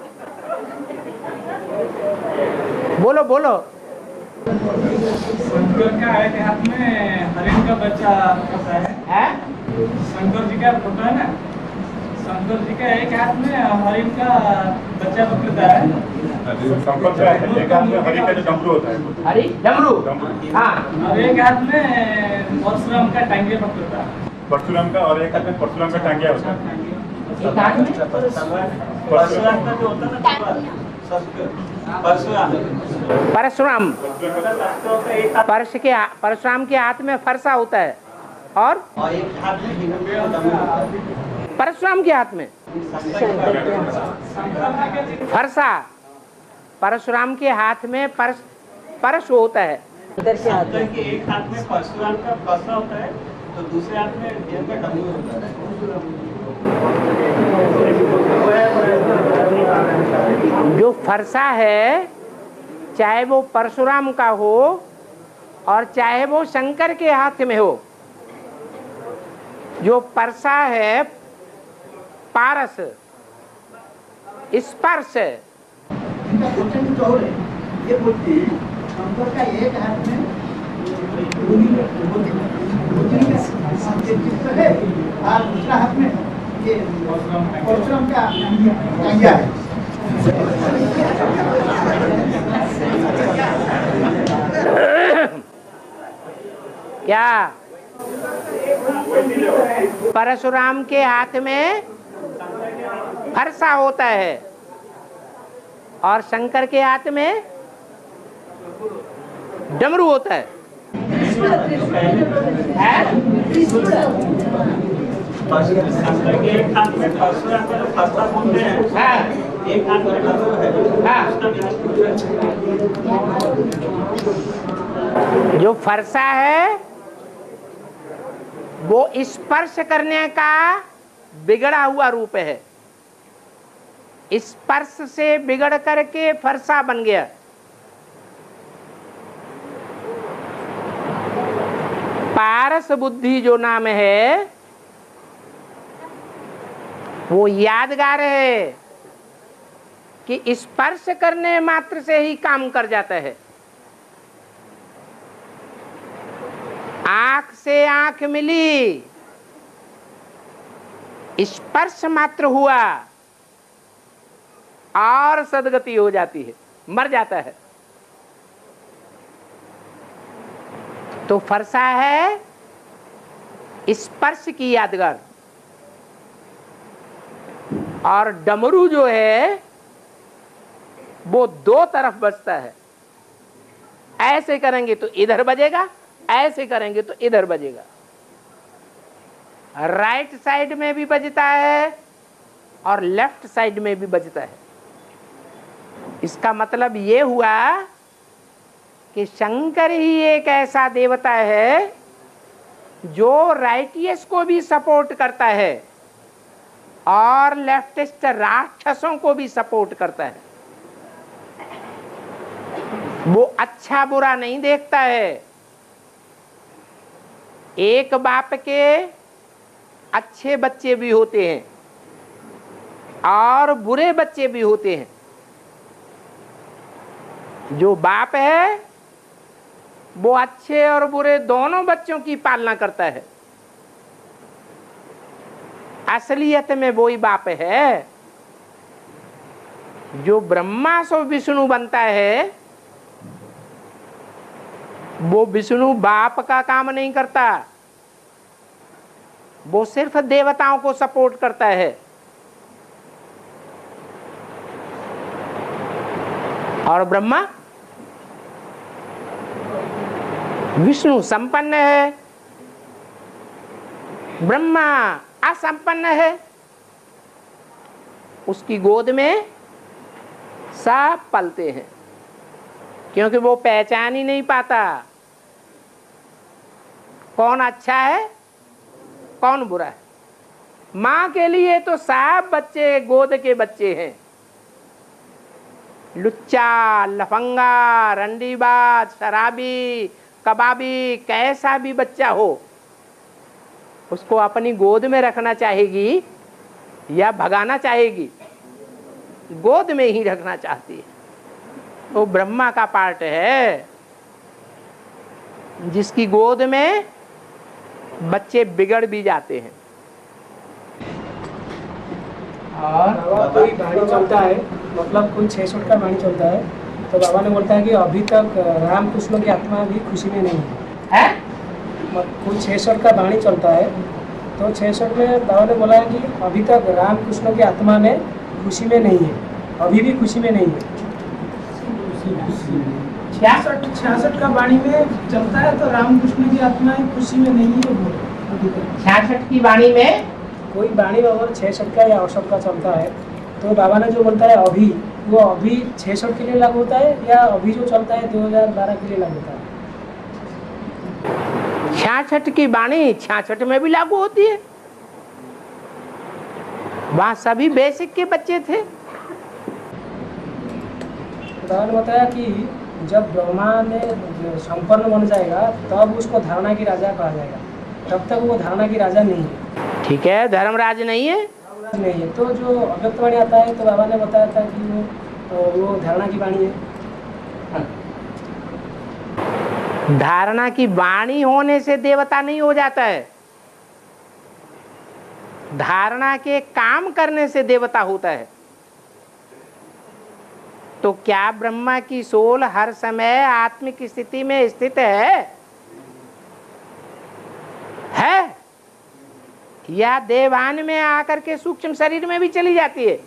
बोलो बोलो। शंकर का एक हाथ में हरिण का बच्चा होता है। शंकर जी का फोटो है ना, शंकर जी का एक हाथ में हरिण का बच्चा पकड़ता है। शंकर का एक हाथ में हरि का जो डमरू होता है, हरि डमरू, हाँ, और एक हाथ में परशुराम का टांगिया पकड़ता है। परशुराम का, और एक हाथ में परशुराम का टांगिया होता है। परशुराम का जो होता है ना, परशुराम, परशुराम के हाथ में फरसा होता है और परशुराम के हाथ में फरसा। परशुराम के हाथ में परश होता है। एक हाथ में परशुराम का फरसा होता है तो दूसरे हाथ में हरिण का डमरू होता है। जो फरसा है, चाहे वो परशुराम का हो और चाहे वो शंकर के हाथ में हो, जो परसा है पारस, स्पर्श। इनका क्वेश्चन कुछ और है। ये बोलते हैं शंकर का एक हाथ में चित्र है और दूसरा हाथ में ये परशुराम का अंगा है। क्या परशुराम के हाथ में फरसा होता है और शंकर के हाथ में डमरू होता है। जो फरसा है वो स्पर्श करने का बिगड़ा हुआ रूप है। स्पर्श से बिगड़ करके फरसा बन गया। पारस बुद्धि जो नाम है वो यादगार है कि स्पर्श करने मात्र से ही काम कर जाता है। आंख से आंख मिली, स्पर्श मात्र हुआ और सदगति हो जाती है, मर जाता है। तो फरसा है स्पर्श की यादगार, और डमरू जो है वो दो तरफ बजता है। ऐसे करेंगे तो इधर बजेगा, ऐसे करेंगे तो इधर बजेगा। राइट साइड में भी बजता है और लेफ्ट साइड में भी बजता है। इसका मतलब ये हुआ कि शंकर ही एक ऐसा देवता है जो राइटियस को भी सपोर्ट करता है और लेफ्टिस्ट राक्षसों को भी सपोर्ट करता है। वो अच्छा बुरा नहीं देखता है। एक बाप के अच्छे बच्चे भी होते हैं और बुरे बच्चे भी होते हैं। जो बाप है वो अच्छे और बुरे दोनों बच्चों की पालना करता है। असलियत में वही बाप है। जो ब्रह्मा सो विष्णु बनता है वो विष्णु बाप का काम नहीं करता, वो सिर्फ देवताओं को सपोर्ट करता है। और ब्रह्मा विष्णु संपन्न है, ब्रह्मा असंपन्न है। उसकी गोद में सब पलते हैं क्योंकि वो पहचान ही नहीं पाता कौन अच्छा है कौन बुरा है। माँ के लिए तो सब बच्चे गोद के बच्चे हैं। लुच्चा, लफंगा, रंडीबाज, शराबी, कबाबी, कैसा भी बच्चा हो उसको अपनी गोद में रखना चाहेगी या भगाना चाहेगी? गोद में ही रखना चाहती है। वो ब्रह्मा का पार्ट है जिसकी गोद में बच्चे बिगड़ भी जाते हैं। और कोई वाणी चलता है, मतलब कोई 600 का वाणी चलता है, तो बाबा ने बोलता है कि अभी तक राम कृष्ण की आत्मा भी खुशी में नहीं है। कोई 600 का वाणी चलता है तो 600 में बाबा ने बोला है कि अभी तक राम कृष्ण की आत्मा में खुशी में नहीं है, अभी भी खुशी में नहीं है। 66 का वाणी में चलता है तो राम कृष्ण की आत्मा खुशी में नहीं है। 66 की वाणी में कोई वाणी अगर 66 का या 68 का चलता है तो बाबा ने जो बोलता है अभी, वो अभी 66 के लिए लागू होता है या अभी जो चलता है 2012 के लिए लागू होता है? 66 की वाणी 66 में भी लागू होती है। वहाँ सभी बेसिक के बच्चे थे। बाबा ने बताया कि जब ब्रह्मा ने संपन्न बन जाएगा तब उसको धारणा की राजा कहा जाएगा, तब तक वो धारणा की राजा नहीं है। ठीक है, धर्मराज नहीं है। नहीं है तो जो अव्यक्त वाणी आता है तो बाबा ने बताया था कि वो धारणा की वाणी है। धारणा की वाणी होने से देवता नहीं हो जाता है, धारणा के काम करने से देवता होता है। तो क्या ब्रह्मा की सोल हर समय आत्मिक स्थिति में स्थित है या देवान में आकर के सूक्ष्म शरीर में भी चली जाती है?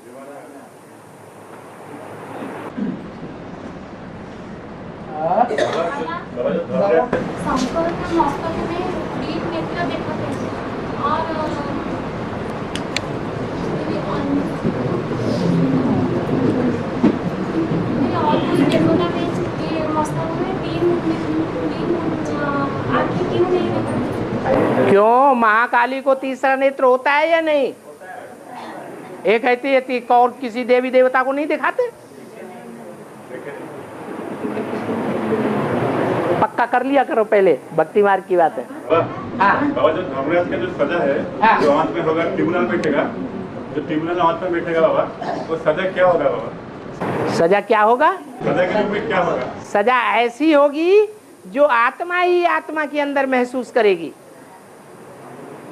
क्यों, महाकाली को तीसरा नेत्र होता है या नहीं? एक कहती है और किसी देवी देवता को नहीं दिखाते? पक्का कर लिया करो पहले, भक्ति मार्ग की बात है। बाबा जो धर्मराज का जो सजा है जो अंत में होगा, ट्रिब्यूनल बैठेगा, जो ट्रिब्यूनल अंत में बैठेगा बाबा, वो सजा क्या होगा बाबा? सजा क्या होगा? सजा के रूप में क्या होगा? सजा ऐसी होगी जो आत्मा ही आत्मा के अंदर महसूस करेगी।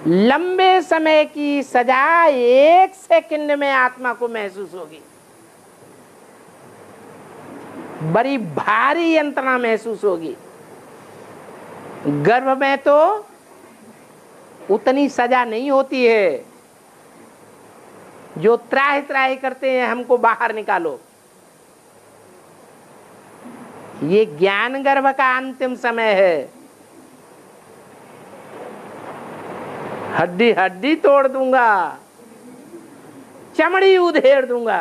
लंबे समय की सजा 1 सेकंड में आत्मा को महसूस होगी। बड़ी भारी यंत्रणा महसूस होगी। गर्भ में तो उतनी सजा नहीं होती है, जो त्राहि त्राहि करते हैं हमको बाहर निकालो। ये ज्ञान गर्भ का अंतिम समय है। हड्डी हड्डी तोड़ दूंगा, चमड़ी उधेड़ दूंगा,